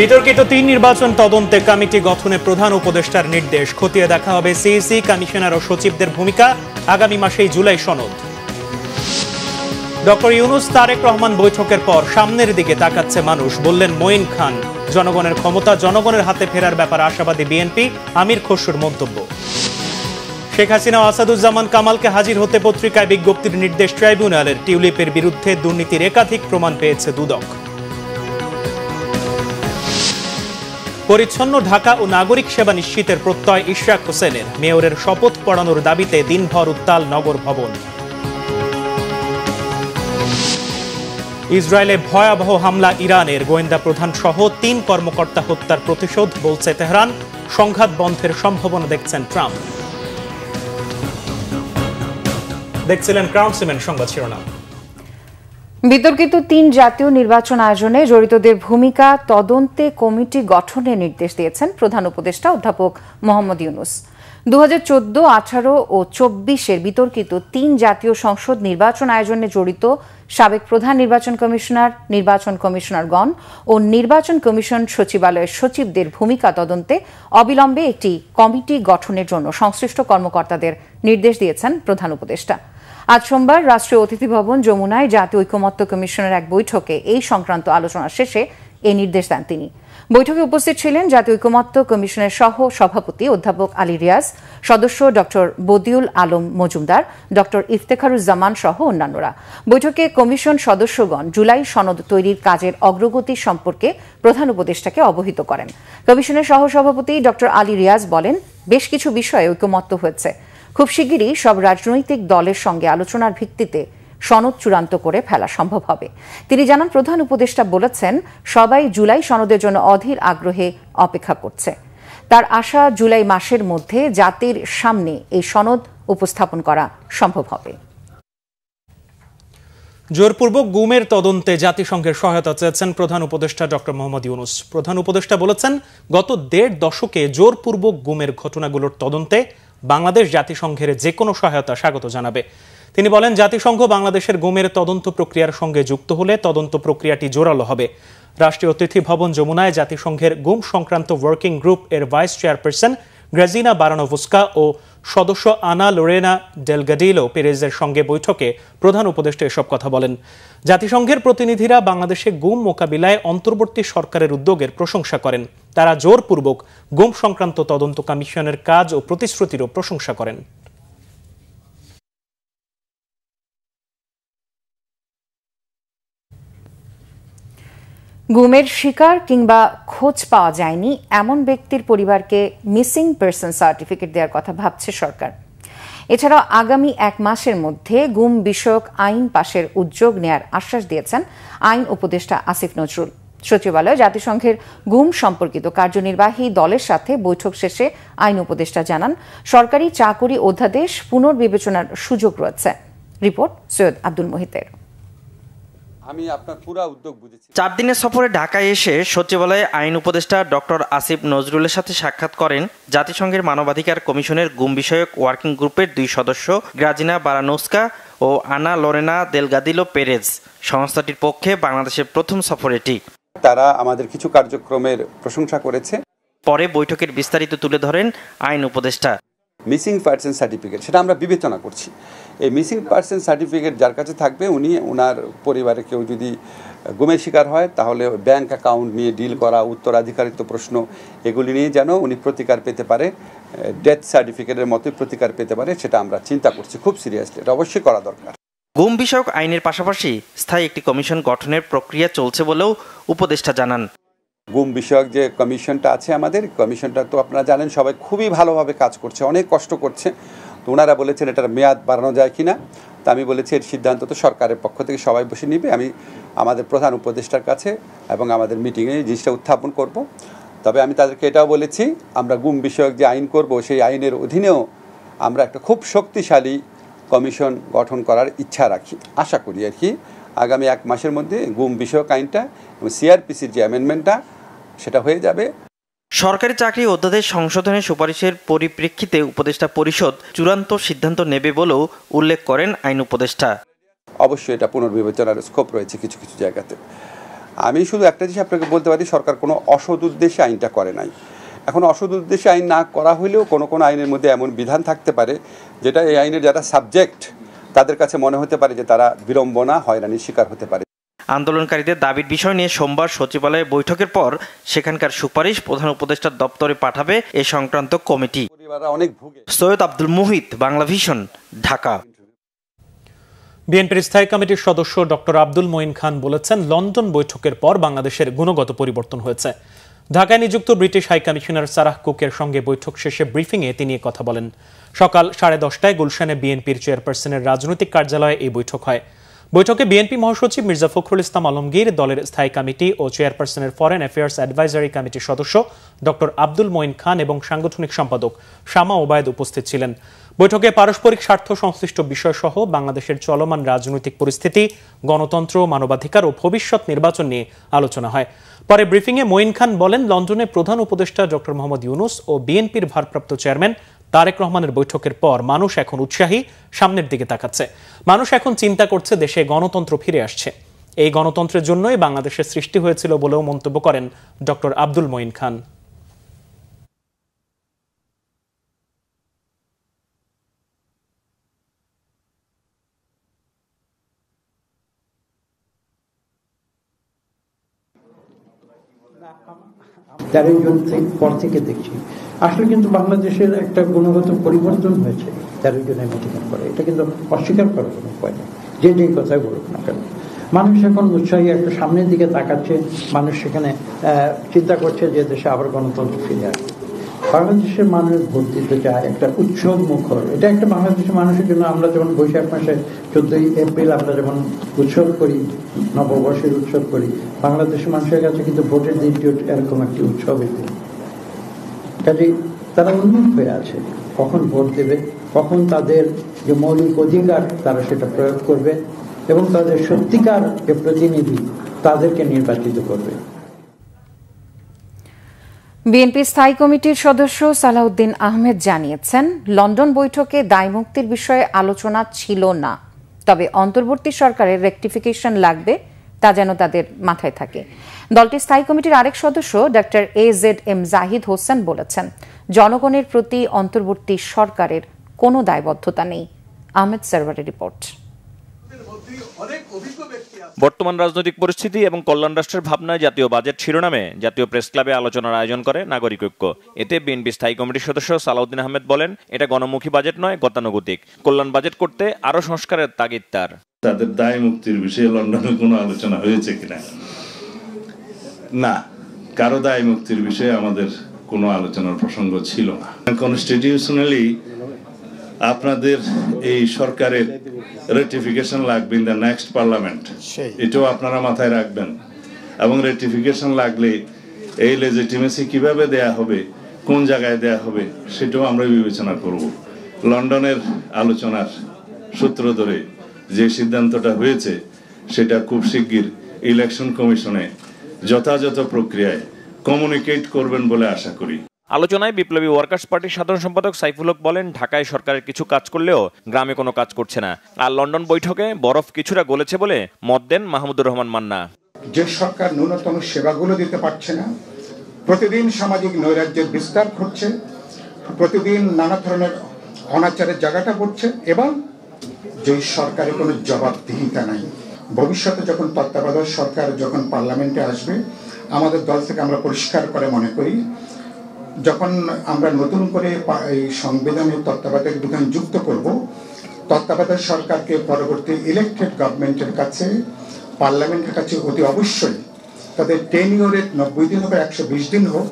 বিতর্কিত ৩ নির্বাচন তদন্তে কমিটি গঠনে প্রধান উপদেষ্টার নির্দেশ। খতিয়ে দেখা হবে সিইসি, কমিশনার ও সচিবদের ভূমিকা। আগামী মাসেই জুলাই সনদ। ডক্টর ইউনূস তারেক রহমান বৈঠকের পর সামনের দিকে তাকাচ্ছে মানুষ, বললেন মঈন খান। জনগণের ক্ষমতা জনগণের হাতে ফেরার ব্যাপারে আশাবাদী বিএনপি। আমির খসরুর মন্তব্য। শেখ হাসিনা ও আসাদুজ্জামান কামালকে হাজির হতে পত্রিকায় বিজ্ঞপ্তির নির্দেশ ট্রাইব্যুনালের। টিউলিপের বিরুদ্ধে দুর্নীতির একাধিক প্রমাণ পেয়েছে দুদক। পরিচ্ছন্ন ঢাকা ও নাগরিক সেবা নিশ্চিতের প্রত্যয় ইশরাক হোসেনের। মেয়রের শপথ পড়ানোর দাবিতে দিনভর উত্তাল নগর ভবন। ইসরায়েলে ভয়াবহ হামলা ইরানের। গোয়েন্দা প্রধান সহ ৩ কর্মকর্তা হত্যার প্রতিশোধ বলছে তেহরান। সংঘাত বন্ধের সম্ভাবনা দেখছেন ট্রাম্প। দেখছিলেন ক্রাউন সিমেন্ট সংবাদ শিরোনাম। বিতর্কিত ৩ জাতীয় নির্বাচন আয়োজনে জড়িতদের ভূমিকা তদন্তে কমিটি গঠনের নির্দেশ দিয়েছেন প্রধান উপদেষ্টা অধ্যাপক মোহাম্মদ ইউনূস। 2014, 18 ও 24-এর বিতর্কিত ৩ জাতীয় সংসদ নির্বাচন আয়োজনে জড়িত সাবেক প্রধান নির্বাচন কমিশনারগণ ও নির্বাচন কমিশন সচিবালয়ের সচিবদের ভূমিকা তদন্তে অবিলম্বে একটি কমিটি গঠনের জন্য সংশ্লিষ্ট কর্মকর্তাদের নির্দেশ দিয়েছেন প্রধান উপদেষ্টা। আজ সোমবার রাষ্ট্রীয় অতিথি ভবন যমুনায় জাতীয় ঐকমত্য কমিশনের এক বৈঠকে এই সংক্রান্ত আলোচনা শেষে এই নির্দেশ দেন তিনি। বৈঠকে উপস্থিত ছিলেন জাতীয় ঐকমত্য কমিশনের সহ সভাপতি অধ্যাপক আলী রিয়াজ, সদস্য ডক্টর বদিউল আলম মজুমদার, ডক্টর ইফতেখারুজ্জামান সহ অন্যান্যরা। বৈঠকে কমিশন সদস্যগণ জুলাই সনদ তৈরির কাজের অগ্রগতি সম্পর্কে প্রধান উপদেষ্টাকে অবহিত করেন। কমিশনের সহসভাপতি ডক্টর আলী রিয়াজ বলেন, বেশ কিছু বিষয়ে ঐকমত্য হয়েছে। খুব শিগগিরই সব রাজনৈতিক দলের সঙ্গে আলোচনার ভিত্তিতে সনদ চূড়ান্ত করে ফেলা সম্ভব হবে। তিনি জানান, প্রধান উপদেষ্টা বলেছেন সবাই জুলাই সনদের জন্য অধীর আগ্রহে অপেক্ষা করছে। তার আশা জুলাই মাসের মধ্যে জাতির সামনে এই সনদ উপস্থাপন করা সম্ভব হবে। জোরপূর্বক গুমের তদন্তে জাতিসংঘের সহায়তা চেয়েছেন প্রধান উপদেষ্টা ডক্টর মোহাম্মদ ইউনূস। প্রধান উপদেষ্টা বলেছেন, গত ১.৫ দশকে জোরপূর্বক গুমের ঘটনাগুলোর তদন্তে বাংলাদেশ জাতিসংঘের যে কোনো সহায়তা স্বাগত জানাবে। তিনি বলেন, জাতিসংঘ বাংলাদেশের গুমের তদন্ত প্রক্রিয়ার সঙ্গে যুক্ত হলে তদন্ত প্রক্রিয়াটি জোরালো হবে। রাষ্ট্রীয় অতিথি ভবন যমুনায় জাতিসংঘের গুম সংক্রান্ত ওয়ার্কিং গ্রুপ এর ভাইস চেয়ারপারসন গ্রাজিনা বারানোভস্কা ও সদস্য আনা লোরেনা ডেলগাডিলো পেরেজের সঙ্গে বৈঠকে প্রধান উপদেষ্টা এসব কথা বলেন। জাতিসংঘের প্রতিনিধিরা বাংলাদেশে গুম মোকাবিলায় অন্তর্বর্তী সরকারের উদ্যোগের প্রশংসা করেন। তারা জোরপূর্বক গুম সংক্রান্ত তদন্ত কমিশনের কাজ ও প্রতিশ্রুতিরও প্রশংসা করেন। গুমের শিকার কিংবা খোঁজ পাওয়া যায়নি এমন ব্যক্তির পরিবারকে মিসিং পারসন সার্টিফিকেট দেওয়ার কথা ভাবছে সরকার। এছাড়াও আগামী 1 মাসের মধ্যে গুম বিষয়ক আইন পাশের উদ্যোগ নেয়ার আশ্বাস দিয়েছেন আইন উপদেষ্টা আসিফ নজরুল। সচিবালয়ে জাতিসংঘের গুম সম্পর্কিত কার্যনির্বাহী দলের সাথে বৈঠক শেষে আইন উপদেষ্টা জানান, সরকারি চাকরি অধ্যাদেশ পুনর্বিবেচনার সুযোগ রয়েছে। রিপোর্ট সৈয়দ আব্দুল মোহিতের। আমি আপনার পুরো উদ্যোগ বুঝেছি। 4 দিনের সফরে ঢাকায় এসে সচিবালয়ে আইন উপদেষ্টা ডক্টর আসিফ নজরুলের সাথে সাক্ষাৎ করেন জাতিসংঘের মানবাধিকার কমিশনের গুম বিষয়ক ওয়ার্কিং গ্রুপের 2 সদস্য গ্রাজিনা বারানোভস্কা ও আনা লোরেনা দেলগাদিলো পেরেজ। সংস্থাটির পক্ষে বাংলাদেশের প্রথম সফর এটি। তারা আমাদের কিছু কার্যক্রমের প্রশংসা করেছে। পরে বৈঠকের বিস্তারিত তুলে ধরেন আইন উপদেষ্টা। মিসিং পারসন সার্টিফিকেট সেটা আমরা বিবেচনা করছি। এই মিসিং পারসন সার্টিফিকেট যার কাছে থাকবে উনি ওনার পরিবারে কেউ যদি গুমের শিকার হয় তাহলে ব্যাংক অ্যাকাউন্ট নিয়ে ডিল করা, উত্তরাধিকারিত্ব প্রশ্ন, এগুলি নিয়ে যেন উনি প্রতিকার পেতে পারে, ডেথ সার্টিফিকেটের মতোই প্রতিকার পেতে পারে, সেটা আমরা চিন্তা করছি খুব সিরিয়াসলি। এটা অবশ্যই করা দরকার। গুম বিষয়ক আইনের পাশাপাশি স্থায়ী একটি কমিশন গঠনের প্রক্রিয়া চলছে বলেও উপদেষ্টা জানান। গুম বিষয়ক যে কমিশনটা আছে আমাদের, কমিশনটা তো আপনারা জানেন সবাই খুবই ভালোভাবে কাজ করছে, অনেক কষ্ট করছে। তো ওনারা বলেছেন এটার মেয়াদ বাড়ানো যায় কিনা। তা আমি বলেছি এর সিদ্ধান্ত তো সরকারের পক্ষ থেকে সবাই বসে নিবে। আমি আমাদের প্রধান উপদেষ্টার কাছে এবং আমাদের মিটিংয়ে জিনিসটা উত্থাপন করব। তবে আমি তাদেরকে এটাও বলেছি, আমরা গুম বিষয়ক যে আইন করব সেই আইনের অধীনেও আমরা একটা খুব শক্তিশালী কমিশন গঠন করার ইচ্ছা রাখি, আশা করি আর কি। আগামী 1 মাসের মধ্যে গুম বিষয়ক আইনটা এবং সিআরপিসির যে অ্যামেন্ডমেন্টটা সেটা হয়ে যাবে। সরকারি চাকরি অধ্যাদেশ সংশোধনের সুপারিশের পরিপ্রেক্ষিতে উপদেষ্টা পরিষদ চূড়ান্ত সিদ্ধান্ত নেবে বলেও উল্লেখ করেন আইন উপদেষ্টা। অবশ্যই এটা পুনর্বিবেচনার স্কোপ রয়েছে কিছু কিছু জায়গাতে। আমি শুধু একটা জিনিস আপনাকে বলতে পারি, সরকার কোনো অসৎ উদ্দেশ্যে আইনটা করে নাই। এখন অসৎ উদ্দেশ্যে আইন না করা হলেও কোনো কোনো আইনের মধ্যে এমন বিধান থাকতে পারে যেটা এই আইনের যারা সাবজেক্ট তাদের কাছে মনে হতে পারে যে তারা বিড়ম্বনা হয়রানির শিকার হতে পারে। আন্দোলনকারীদের দাবির বিষয় নিয়ে সোমবার সচিবালয়ে বৈঠকের পর সেখানকার সুপারিশ প্রধান উপদেষ্টার দপ্তরে পাঠাবে এ সংক্রান্ত কমিটি। সৈয়দ আব্দুল মুহিত, বাংলা ভিশন, ঢাকা। বিএনপির স্থায়ী কমিটির সদস্য ডক্টর আব্দুল মঈন খান বলেছেন, লন্ডন বৈঠকের পর বাংলাদেশের গুণগত পরিবর্তন হয়েছে। ঢাকায় নিযুক্ত ব্রিটিশ হাই কমিশনার সারাহ কুকের সঙ্গে বৈঠক শেষে ব্রিফিংয়ে তিনি কথা বলেন। সকাল 10:30টায় গুলশানে বিএনপির চেয়ারপারসনের রাজনৈতিক কার্যালয়ে এই বৈঠক হয়। বৈঠকে বিএনপি মহাসচিব মির্জা ফখরুল ইসলাম আলমগীর, দলের স্থায়ী কমিটি ও চেয়ারপারসনের ফরেন অ্যাফেয়ার্স অ্যাডভাইজারি কমিটির সদস্য ডক্টর আব্দুল মঈন খান এবং সাংগঠনিক সম্পাদক শামা ওবায়দ উপস্থিত ছিলেন। বৈঠকে পারস্পরিক স্বার্থ সংশ্লিষ্ট বিষয়সহ বাংলাদেশের চলমান রাজনৈতিক পরিস্থিতি, গণতন্ত্র, মানবাধিকার ও ভবিষ্যৎ নির্বাচন নিয়ে আলোচনা হয়। পরে ব্রিফিংয়ে মঈন খান বলেন, লন্ডনে প্রধান উপদেষ্টা ডক্টর মোহাম্মদ ইউনূস ও বিএনপির ভারপ্রাপ্ত চেয়ারম্যান তারেক রহমানের বৈঠকের পর মানুষ এখন উৎসাহী, সামনের দিকে তাকাচ্ছে। মানুষ এখন চিন্তা করছে দেশে গণতন্ত্র ফিরে আসছে। এই গণতন্ত্রের জন্যই বাংলাদেশের সৃষ্টি হয়েছিল বলেও মন্তব্য করেন ডক্টর আব্দুল মঈন খান। তেরোই জুন পর থেকে দেখছি আসলে কিন্তু বাংলাদেশের একটা গুণগত পরিবর্তন হয়েছে 13 জুনের মিটিংয়ের পরে। এটা কিন্তু অস্বীকার করার কোনো উপায় নেই, যে যেই কথাই বলুক না কেন। মানুষ এখন উৎসাহী, একটা সামনের দিকে তাকাচ্ছে। মানুষ সেখানে চিন্তা করছে যে দেশে আবার গণতন্ত্র ফিরে আসবে। বাংলাদেশের মানুষ ভোট দিতে চায়, একটা উৎসব মুখর। এটা একটা বাংলাদেশের মানুষের জন্য, আমরা যেমন বৈশাখ মাসে 14ই এপ্রিল আমরা যেমন উৎসব করি, নববর্ষের উৎসব করি, বাংলাদেশের মানুষের কাছে কিন্তু ভোটের দিনটি এরকম একটি উৎসবের দিন। কাজেই তারা উন্মুখ হয়ে আছে কখন ভোট দেবে, কখন তাদের যে মৌলিক অধিকার তারা সেটা প্রয়োগ করবে এবং তাদের সত্যিকার যে প্রতিনিধি তাদেরকে নির্বাচিত করবে। বিএনপি স্থায়ী কমিটির সদস্য সালাউদ্দিন আহমেদ জানিয়েছেন, লন্ডন বৈঠকে দায়মুক্তির বিষয়ে আলোচনা ছিল না, তবে অন্তর্বর্তী সরকারের রেকটিফিকেশন লাগবে, তা যেন তাদের মাথায় থাকে। দলটির স্থায়ী কমিটির আরেক সদস্য ডক্টর AZM জাহিদ হোসেন বলেছেন, জনগণের প্রতি অন্তর্বর্তী সরকারের কোনো দায়বদ্ধতা নেই। আহমেদ সারওয়ারের রিপোর্ট। বর্তমান রাজনৈতিক পরিস্থিতি এবং কল্যাণ রাষ্ট্রের ভাবনায় জাতীয় বাজেট শিরোনামে জাতীয় প্রেস ক্লাবে আলোচনার আয়োজন করে নাগরিক ঐক্য। এতে বিএনপি স্থায়ী কমিটির সদস্য সালাউদ্দিন আহমেদ বলেন, এটা গণমুখী বাজেট নয়, গতানুগতিক। কল্যাণ বাজেট করতে আরো সংস্কারের তাগিদ তার। তাদের দায় মুক্তির বিষয়ে লন্ডনে কোনো আলোচনা হয়েছে কিনা? না, কারো দায় মুক্তির বিষয়ে আমাদের কোনো আলোচনার প্রসঙ্গ ছিল না। কনস্টিটিউশনালি আপনাদের এই সরকারের রেটিফিকেশন লাগবে ইন দ্য নেক্সট পার্লামেন্ট, এটাও আপনারা মাথায় রাখবেন। এবং রেটিফিকেশন লাগলে এই লেজিটিমেসি কিভাবে দেয়া হবে, কোন জায়গায় দেয়া হবে, সেটাও আমরা বিবেচনা করব। লন্ডনের আলোচনার সূত্র ধরে যে সিদ্ধান্তটা হয়েছে সেটা খুব শিগগির ইলেকশন কমিশনে যথাযথ প্রক্রিয়ায় কমিউনিকেট করবেন বলে আশা করি। আলোচনায় বিপ্লবী ওয়ার্কার্স পার্টির সাধারণ সম্পাদক সাইফুল হক বলেন, ঢাকায় সরকারের কিছু কাজ করলেও গ্রামে কোনো কাজ করছে না। আর লন্ডন বৈঠকে বরফ কিছুটা গলেছে বলে মত দেন মাহমুদুর রহমান মান্না। যে সরকার ন্যূনতম সেবাগুলো দিতে পারছে না, প্রতিদিন সামাজিক নৈরাজ্যের বিস্তার ঘটছে, প্রতিদিন নানা ধরনের অনাচারের জায়গাটা পড়ছে, এবং যে সরকারের কোনো জবাবদিহিতা নাই। ভবিষ্যতে যখন তত্ত্বাবধায়ক সরকার যখন পার্লামেন্টে আসবে, আমাদের দল থেকে আমরা পরিষ্কার করে মনে করি, যখন আমরা নতুন করে এই সংবিধানের তত্ত্বাবধায়ক বিধান যুক্ত করব, তত্ত্বাবধায়ক সরকারকে পরবর্তী ইলেকটেড গভর্নমেন্টের কাছে, পার্লামেন্টের কাছে অতি অবশ্যই তাদের টেনিওরের 90 দিন হোক 120 দিন হোক,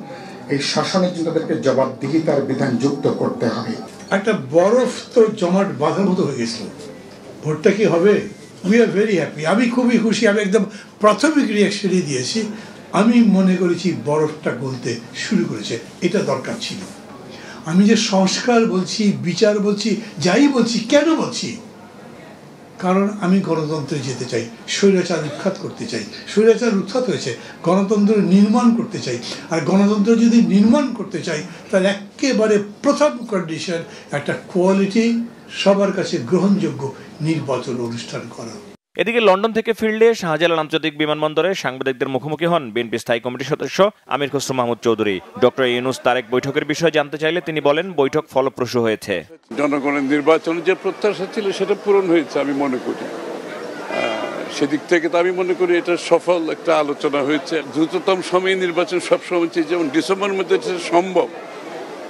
এই শাসনের জন্য তাদেরকে জবাবদিহিতার বিধান যুক্ত করতে হবে। একটা বরফ তো জমাট বাঁধার মতো হয়ে গেছিল। ভোটটা কি হবে? We are very happy. আমি খুবই খুশি। আমি একদম প্রাথমিক রিয়াকশনই দিয়েছি। আমি মনে করেছি বরফটা গলতে শুরু করেছে, এটা দরকার ছিল। আমি যে সংস্কার বলছি, বিচার বলছি, যাই বলছি, কেন বলছি? কারণ আমি গণতন্ত্রে যেতে চাই, স্বৈরাচার উৎখাত করতে চাই। স্বৈরাচার উৎখাত হয়েছে, গণতন্ত্র নির্মাণ করতে চাই। আর গণতন্ত্র যদি নির্মাণ করতে চাই, তাহলে একেবারে প্রথম কন্ডিশন একটা কোয়ালিটি, সবার কাছে গ্রহণযোগ্য নির্বাচন অনুষ্ঠান করা। এদিকে লন্ডন থেকে ফিরলে শাহজালাল আন্তর্জাতিক বিমানবন্দরে সাংবাদিকদের মুখোমুখি হন বিএনপি স্থায়ী কমিটির সদস্য আমির খসরু মাহমুদ চৌধুরী। ডক্টর ইউনূস তারেক বৈঠকের বিষয়ে জানতে চাইলে তিনি বলেন, বৈঠক ফলপ্রসূ হয়েছে। জনগণের নির্বাচনে যে প্রত্যাশা ছিল সেটা পূরণ হয়েছে আমি মনে করি। সেদিক থেকে তো আমি মনে করি এটা সফল একটা আলোচনা হয়েছে। দ্রুততম সময়ে নির্বাচন সবসময় যেমন ডিসেম্বরের মধ্যে সম্ভব,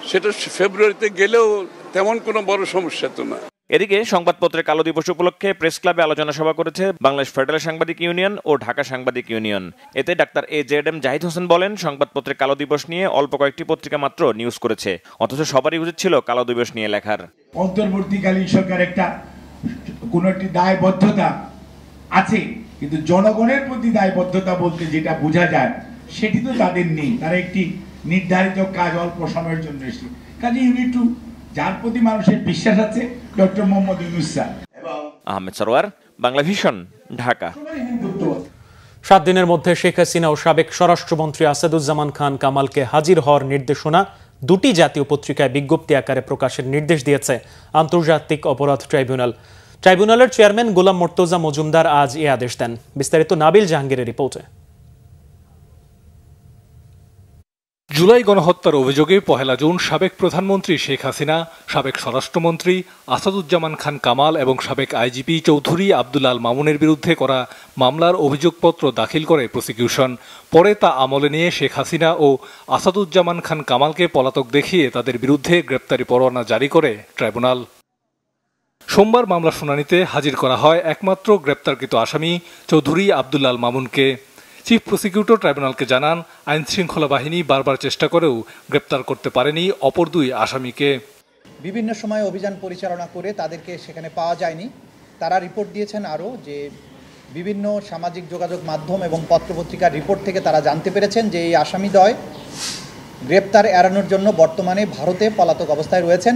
সেটা ফেব্রুয়ারিতে গেলেও তেমন কোনো বড় সমস্যা তো না। এদিকে সংবাদপত্রের কালো দিবস উপলক্ষে প্রেস ক্লাবে আলোচনা সভা করেছে বাংলাদেশ ফেডারেল সাংবাদিক ইউনিয়ন ও ঢাকা সাংবাদিক ইউনিয়ন। এতে ডাক্তার AJM জাহিদ হোসেন বলেন, সংবাদপত্রের কালো দিবস নিয়ে অল্প কয়েকটি পত্রিকা মাত্র নিউজ করেছে, অথচ সবারই উচিত ছিল কালো দিবস নিয়ে লেখার। অন্তর্বর্তীকালীন সরকার একটা কোন একটি দায়বদ্ধতা আছে, কিন্তু জনগণের প্রতি দায়বদ্ধতা বলতে যেটা বোঝা যায় সেটি তো তাদের নেই। তারা একটি নির্ধারিত কাজ অল্প সময়ের জন্য এসেছে, কাজে ইউনিট টু যার প্রতি মানুষের বিশ্বাস আছে doctor Mohammad Yunus sir. Ahmed Sarwar, Bangla Vision, Dhaka. 7 দিনের মধ্যে শেখ হাসিনা ও সাবেক স্বরাষ্ট্রমন্ত্রী আসাদুজ্জামান খান কামালকে হাজির হওয়ার নির্দেশনা দুটি জাতীয় পত্রিকায় বিজ্ঞপ্তি আকারে প্রকাশের নির্দেশ দিয়েছে আন্তর্জাতিক অপরাধ ট্রাইব্যুনাল। ট্রাইব্যুনালের চেয়ারম্যান গোলাম মোর্তজা মজুমদার আজ এ আদেশ দেন। বিস্তারিত নাবিল জাহাঙ্গীরের রিপোর্টে। জুলাই গণহত্যার অভিযোগে 1 জুন সাবেক প্রধানমন্ত্রী শেখ হাসিনা, সাবেক স্বরাষ্ট্রমন্ত্রী আসাদুজ্জামান খান কামাল এবং সাবেক আইজিপি চৌধুরী আব্দুল আল মামুনের বিরুদ্ধে করা মামলার অভিযোগপত্র দাখিল করে প্রসিকিউশন। পরে তা আমলে নিয়ে শেখ হাসিনা ও আসাদুজ্জামান খান কামালকে পলাতক দেখিয়ে তাদের বিরুদ্ধে গ্রেপ্তারি পরোয়ানা জারি করে ট্রাইব্যুনাল। সোমবার মামলা শুনানিতে হাজির করা হয় একমাত্র গ্রেপ্তারকৃত আসামি চৌধুরী আব্দুল আল মামুনকে। চিফ প্রসিকিউটর ট্রাইব্যুনালকে জানান, আইন শৃঙ্খলা বাহিনী বারবার চেষ্টা করেও গ্রেপ্তার করতে পারেনি অপর 2 আসামিকে। বিভিন্ন সময় অভিযান পরিচালনা করে তাদেরকে সেখানে পাওয়া যায়নি। তারা রিপোর্ট দিয়েছেন আরও যে বিভিন্ন সামাজিক যোগাযোগ মাধ্যম এবং পত্রপত্রিকার রিপোর্ট থেকে তারা জানতে পেরেছেন যে এই আসামিদ্বয় গ্রেপ্তার এড়ানোর জন্য বর্তমানে ভারতে পলাতক অবস্থায় রয়েছেন।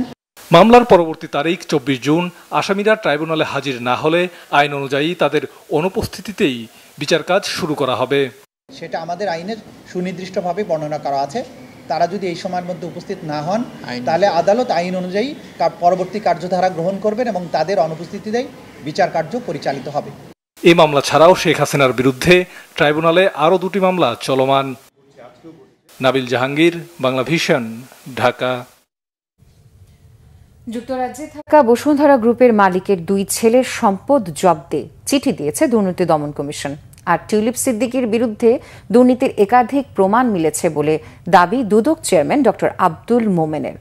মামলার পরবর্তী তারিখ 24 জুন। আসামিরা ট্রাইব্যুনালে হাজির না হলে আইন অনুযায়ী তাদের অনুপস্থিতিতেই বিচার কাজ শুরু করা হবে। সেটা আমাদের আইনের সুনির্দিষ্টভাবে বর্ণনা করা আছে। তারা যদি এই সময়ের মধ্যে উপস্থিত না হন তাহলে আদালত আইন অনুযায়ী পরবর্তী কার্যধারা গ্রহণ করবেন এবং তাদের অনুপস্থিতিতেই বিচার কার্য পরিচালিত হবে। এই মামলা ছাড়াও শেখ হাসিনার বিরুদ্ধে ট্রাইব্যুনালে আরও 2টি মামলা চলমান। নাবিল জাহাঙ্গীর, বাংলা ভিশন, ঢাকা। যুক্তরাজ্যে থাকা বসুন্ধরা গ্রুপের মালিকের 2 ছেলের সম্পদ জব্দে চিঠি দিয়েছে দুর্নীতি দমন কমিশন। আর টিউলিপ সিদ্দিকীর বিরুদ্ধে দুর্নীতির একাধিক প্রমাণ মিলেছে বলে দাবি দুদক চেয়ারম্যান ডক্টর আব্দুল মোমেনের।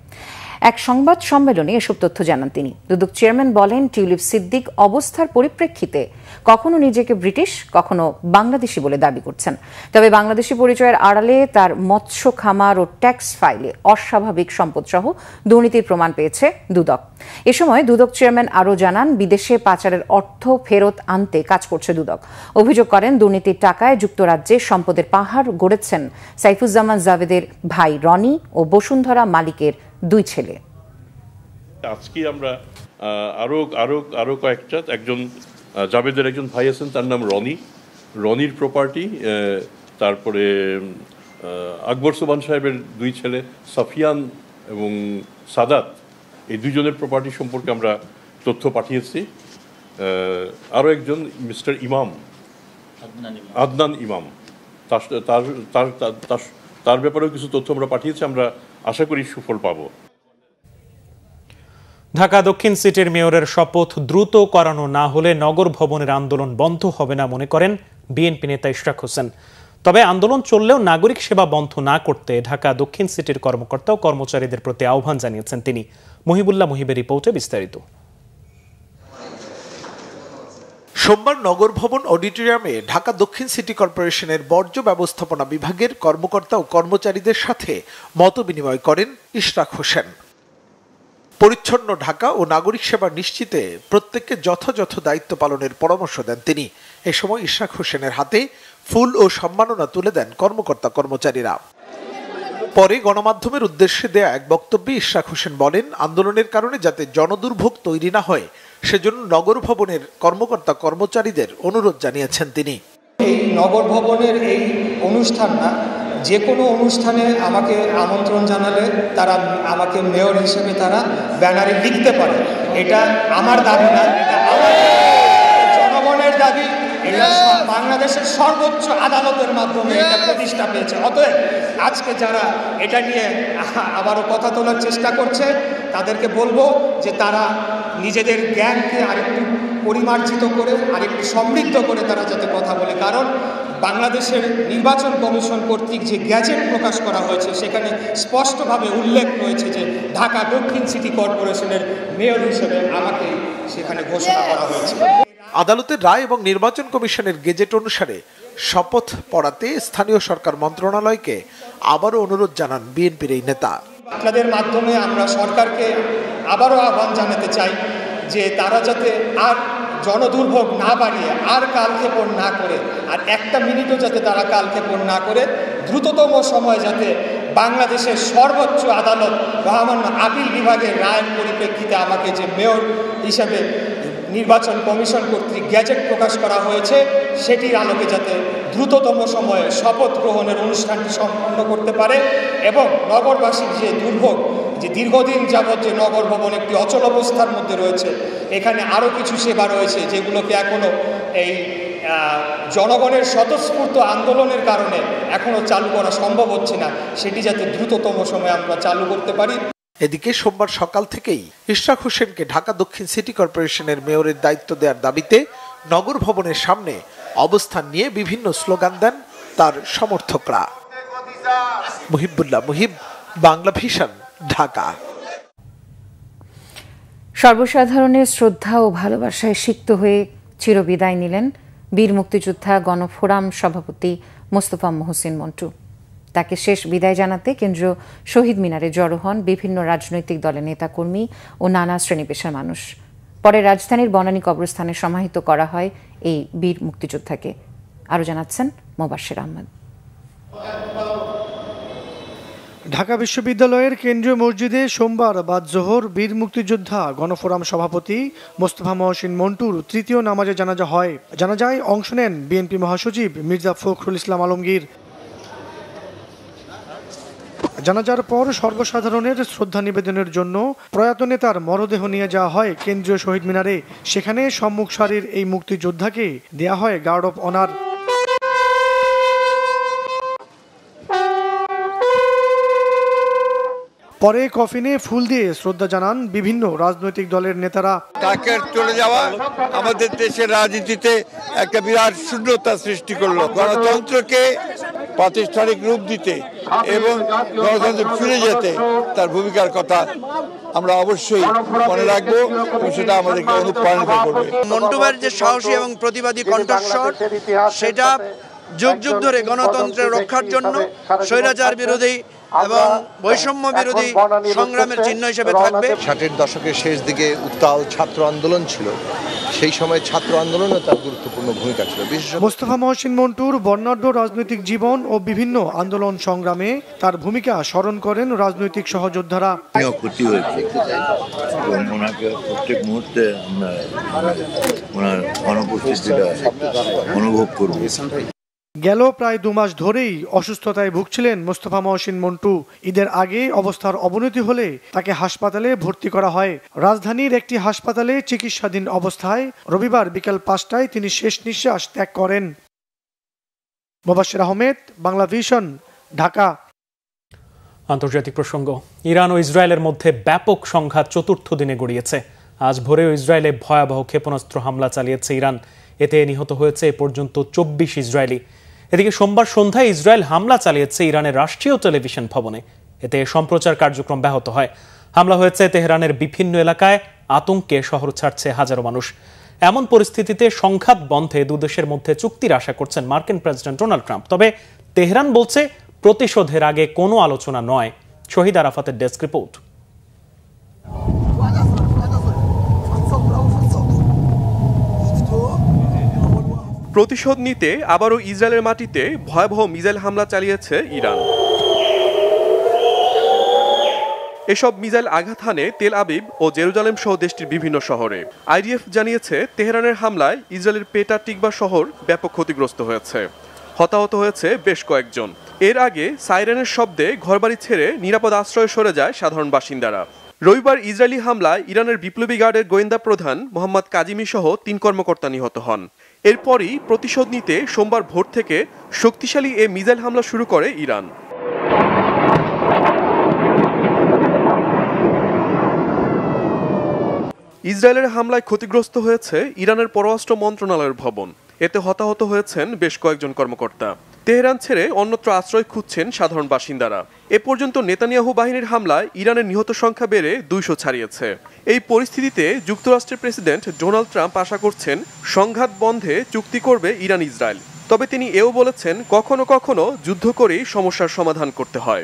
এক সংবাদ সম্মেলনে এসব তথ্য জানান তিনি। দুদক চেয়ারম্যান বলেন, টিউলিপ সিদ্দিক অবস্থার পরিপ্রেক্ষিতে কখনো নিজেকে ব্রিটিশ, কখনো বাংলাদেশি বলে দাবি করছেন। তবে বাংলাদেশি পরিচয়ের আড়ালে তার মৎস্য খামার ও ট্যাক্স ফাইলে অস্বাভাবিক সম্পদসহ দুর্নীতির প্রমাণ পেয়েছে দুদক। এ সময় দুদক চেয়ারম্যান আরও জানান, বিদেশে পাচারের অর্থ ফেরত আনতে কাজ করছে দুদক। অভিযোগ করেন, দুর্নীতির টাকায় যুক্তরাজ্যে সম্পদের পাহাড় গড়েছেন সাইফুজ্জামান জাভেদের ভাই রনি ও বসুন্ধরা মালিকের 2 ছেলে। আজকে আমরা আরো কয়েকটা, একজন জাভেদের একজন ভাই আছেন, তার নাম রনির প্রপার্টি, তারপরে আকবর সুবহান সাহেবের 2 ছেলে সাফিয়ান এবং সাদাত, এই 2 জনের প্রপার্টি সম্পর্কে আমরা তথ্য পাঠিয়েছি। আরও একজন মিস্টার ইমাম, আদনান ইমাম, তার ব্যাপারেও কিছু তথ্য আমরা পাঠিয়েছি। আমরা আশা করি সুফল পাব। ঢাকা দক্ষিণ সিটির মেয়রের শপথ দ্রুত করানো না হলে নগর ভবনের আন্দোলন বন্ধ হবে না বলে করেন বিএনপি নেতা ইশরাক হোসেন। তবে আন্দোলন চললেও নাগরিক সেবা বন্ধ না করতে ঢাকা দক্ষিণ সিটির কর্মকর্তা ও কর্মচারীদের প্রতি আহ্বান জানিয়েছেন তিনি। মহিবুল্লাহ মুহিবের রিপোর্টে বিস্তারিত। সোমবার নগর ভবন অডিটোরিয়ামে ঢাকা দক্ষিণ সিটি কর্পোরেশনের বর্জ্য ব্যবস্থাপনা বিভাগের কর্মকর্তা ও কর্মচারীদের সাথে মতবিনিময় করেন ইশরাক হোসেন। পরিচ্ছন্ন ঢাকা ও নাগরিক সেবা নিশ্চিতে প্রত্যেককে যথাযথ দায়িত্ব পালনের পরামর্শ দেন তিনি। এ সময় ইশরাক হোসেনের হাতে ফুল ও সম্মাননা তুলে দেন কর্মকর্তা কর্মচারীরা। পরে গণমাধ্যমের উদ্দেশ্যে দেয়া এক বক্তব্যে ইশরাক হোসেন বলেন, আন্দোলনের কারণে যাতে জনদুর্ভোগ তৈরি না হয় সেজন্য নগর ভবনের কর্মকর্তা কর্মচারীদের অনুরোধ জানিয়েছেন তিনি। এই নগর ভবনের এই অনুষ্ঠান না, যে কোনো অনুষ্ঠানে আমাকে আমন্ত্রণ জানালে তারা আমাকে মেয়র হিসেবে তারা ব্যানারে লিখতে পারে। এটা আমার দাবি না, এটা আমার জনগণের দাবি এটা বাংলাদেশের সর্বোচ্চ আদালতের মাধ্যমে এটা প্রতিষ্ঠা পেয়েছে। অতএব আজকে যারা এটা নিয়ে আবারও কথা তোলার চেষ্টা করছে তাদেরকে বলবো যে তারা নিজেদের জ্ঞানকে আরেকটু পরিমার্জিত করে আরেকটু সমৃদ্ধ করে তারা যাতে কথা বলে, কারণ বাংলাদেশের নির্বাচন কমিশন কর্তৃক যে গ্যাজেট প্রকাশ করা হয়েছে সেখানে স্পষ্টভাবে উল্লেখ রয়েছে যে ঢাকা দক্ষিণ সিটি কর্পোরেশনের মেয়র হিসেবে আমাকে সেখানে ঘোষণা করা হয়েছে। আদালতের রায় এবং নির্বাচন কমিশনের গেজেট অনুসারে শপথ পড়াতে স্থানীয় সরকার মন্ত্রণালয়কে আবারও অনুরোধ জানান বিএনপির এই নেতা। আপনাদের মাধ্যমে আমরা সরকারকে আবারও আহ্বান জানাতে চাই যে তারা যাতে আর জনদুর্ভোগ না বাড়িয়ে আর কালক্ষেপণ না করে, আর একটা মিনিটও যাতে তারা কালক্ষেপণ না করে দ্রুততম সময় যাতে বাংলাদেশের সর্বোচ্চ আদালত মহামান্য আপিল বিভাগের রায়ের পরিপ্রেক্ষিতে আমাকে যে মেয়র হিসাবে নির্বাচন কমিশন কর্তৃক গ্যাজেট প্রকাশ করা হয়েছে সেটির আলোকে যাতে দ্রুততম সময়ে শপথ গ্রহণের অনুষ্ঠানটি সম্পন্ন করতে পারে এবং নগরবাসীর যে দুর্ভোগ, যে দীর্ঘদিন যাবৎ যে নগর ভবন একটি অচল অবস্থার মধ্যে রয়েছে, এখানে আরও কিছু সেবা রয়েছে যেগুলোকে এখনও এই জনগণের স্বতঃস্ফূর্ত আন্দোলনের কারণে এখনও চালু করা সম্ভব হচ্ছে না, সেটি যাতে দ্রুততম সময়ে আমরা চালু করতে পারি। এদিকে সোমবার সকাল থেকেই ইশরাক হোসেনকে ঢাকা দক্ষিণ সিটি কর্পোরেশনের মেয়রের দায়িত্ব দেওয়ার দাবিতে নগর ভবনের সামনে অবস্থান নিয়ে বিভিন্ন স্লোগান দেন তার সমর্থকরা। মুহিবুল্লাহ মুহিব, বাংলা ভিশন, ঢাকা। সর্বসাধারণের শ্রদ্ধা ও ভালোবাসায় সিক্ত হয়ে চিরবিদায় নিলেন বীর মুক্তিযোদ্ধা গণফোরাম সভাপতি মোস্তফা মহসিন মন্টু। তাকে শেষ বিদায় জানাতে কেন্দ্রীয় শহীদ মিনারে জড়ো হন বিভিন্ন রাজনৈতিক দলের নেতাকর্মী ও নানা শ্রেণী পেশার মানুষ। পরে রাজধানীর বনানী কবরস্থানে সমাহিত করা হয় এই বীর মুক্তিযোদ্ধাকে। আরও জানাচ্ছেন মোবাশ্বের আহমদ। ঢাকা বিশ্ববিদ্যালয়ের কেন্দ্রীয় মসজিদে সোমবার বাদ জোহর বীর মুক্তিযোদ্ধা গণফোরাম সভাপতি মোস্তফা মহসিন মন্টুর তৃতীয় নামাজে জানাজা হয়। জানাজায় অংশ নেন বিএনপি মহাসচিব মির্জা ফখরুল ইসলাম আলমগীর। জানাজার পর সর্বসাধারণের শ্রদ্ধা নিবেদনের জন্য প্রয়াত নেতার মরদেহ নিয়ে যাওয়া হয় কেন্দ্রীয় শহীদ মিনারে। সেখানে সম্মুখ সারির এই মুক্তিযোদ্ধাকে দেয়া হয় গার্ড অফ অনার। পরে কফিনে ফুল দিয়ে শ্রদ্ধা জানান বিভিন্ন রাজনৈতিক দলের নেতারা। তাকে চলে যাওয়া আমাদের দেশের রাজনীতিতে একটা বিরাট শূন্যতা সৃষ্টি করলো। গণতন্ত্রকে প্রাতিষ্ঠানিক রূপ দিতে এবং গণতন্ত্র ফিরে যেতে তার ভূমিকার কথা আমরা অবশ্যই মনে রাখবো এবং সেটা আমাদেরকে অনুপ্রাণিত করবে। মন্টু ভাইয়ের যে সাহসী এবং প্রতিবাদী কণ্ঠস্বর, সেটা যুগ যুগ ধরে গণতন্ত্রের রক্ষার জন্য স্বৈরাচার বিরোধী এবং বৈষম্য বিরোধী সংগ্রামের চিহ্ন হিসেবে থাকবে। 60-এর দশকের শেষ দিকে উত্তাল ছাত্র আন্দোলন ছিল, সেই সময় ছাত্র আন্দোলনে তার গুরুত্বপূর্ণ ভূমিকা ছিল। মোস্তফা মহসিন মন্টুর বর্ণাঢ্য রাজনৈতিক জীবন ও বিভিন্ন আন্দোলন সংগ্রামে তার ভূমিকা স্মরণ করেন রাজনৈতিক সহযোদ্ধারা। ক্ষতি হয়েছে এবং ওনাকে প্রত্যেক মুহূর্তে আমরা ওনার অনুপস্থিতিটা অনুভব করব। গেল প্রায় 2 মাস ধরেই অসুস্থতায় ভুগছিলেন মোস্তফা মহসিন মন্টু। ঈদের আগে অবস্থার অবনতি হলে তাকে হাসপাতালে ভর্তি করা হয়। রাজধানীর একটি হাসপাতালে চিকিৎসাধীন অবস্থায় রবিবার বিকেল 5টায় তিনি শেষ নিঃশ্বাস ত্যাগ করেন। মোবাশ্বের আহমেদ, বাংলা ভিশন, ঢাকা। আন্তর্জাতিক প্রসঙ্গ। ইরান ও ইসরায়েলের মধ্যে ব্যাপক সংঘাত চতুর্থ দিনে গড়িয়েছে। আজ ভোরেও ইসরায়েলে ভয়াবহ ক্ষেপণাস্ত্র হামলা চালিয়েছে ইরান। এতে নিহত হয়েছে এ পর্যন্ত 24 ইসরায়েলি। এদিকে সোমবার সন্ধ্যায় ইসরায়েল হামলা চালিয়েছে ইরানের রাষ্ট্রীয় টেলিভিশন ভবনে। এতে সম্প্রচার কার্যক্রম ব্যাহত হয়। হামলা হয়েছে তেহরানের বিভিন্ন এলাকায়। আতঙ্কে শহর ছাড়ছে হাজারো মানুষ। এমন পরিস্থিতিতে সংঘাত বন্ধে দুদেশের মধ্যে চুক্তির আশা করছেন মার্কিন প্রেসিডেন্ট ডোনাল্ড ট্রাম্প। তবে তেহরান বলছে প্রতিশোধের আগে কোনো আলোচনা নয়। শহীদ আরাফাতের ডেস্ক রিপোর্ট। প্রতিশোধ নিতে আবারও ইসরায়েলের মাটিতে ভয়াবহ মিসাইল হামলা চালিয়েছে ইরান। এসব মিসাইল আঘাত হানে তেল আবিব ও জেরুজালেম সহ দেশটির বিভিন্ন শহরে। আইডিএফ জানিয়েছে তেহরানের হামলায় ইসরায়েলের পেটা টিকবা শহর ব্যাপক ক্ষতিগ্রস্ত হয়েছে। হতাহত হয়েছে বেশ কয়েকজন। এর আগে সাইরেনের শব্দে ঘরবাড়ি ছেড়ে নিরাপদ আশ্রয়ে সরে যায় সাধারণ বাসিন্দারা। রবিবার ইসরায়েলি হামলায় ইরানের বিপ্লবী গার্ডের গোয়েন্দা প্রধান মোহাম্মদ কাজিমি সহ 3 কর্মকর্তা নিহত হন। এরপরই প্রতিশোধ নিতে সোমবার ভোর থেকে শক্তিশালী এ মিসাইল হামলা শুরু করে ইরান। ইসরায়েলের হামলায় ক্ষতিগ্রস্ত হয়েছে ইরানের পররাষ্ট্র মন্ত্রণালয়ের ভবন। এতে হতাহত হয়েছেন বেশ কয়েকজন কর্মকর্তা। তেহরান ছেড়ে অন্যত্র আশ্রয় খুঁজছেন সাধারণ বাসিন্দারা। এ পর্যন্ত নেতানিয়াহু বাহিনীর হামলায় ইরানের নিহত সংখ্যা বেড়ে 200 ছাড়িয়েছে। এই পরিস্থিতিতে যুক্তরাষ্ট্রের প্রেসিডেন্ট ডোনাল্ড ট্রাম্প আশা করছেন সংঘাত বন্ধে চুক্তি করবে ইরান ইসরায়েল। তবে তিনি এও বলেছেন কখনো কখনো যুদ্ধ করেই সমস্যার সমাধান করতে হয়।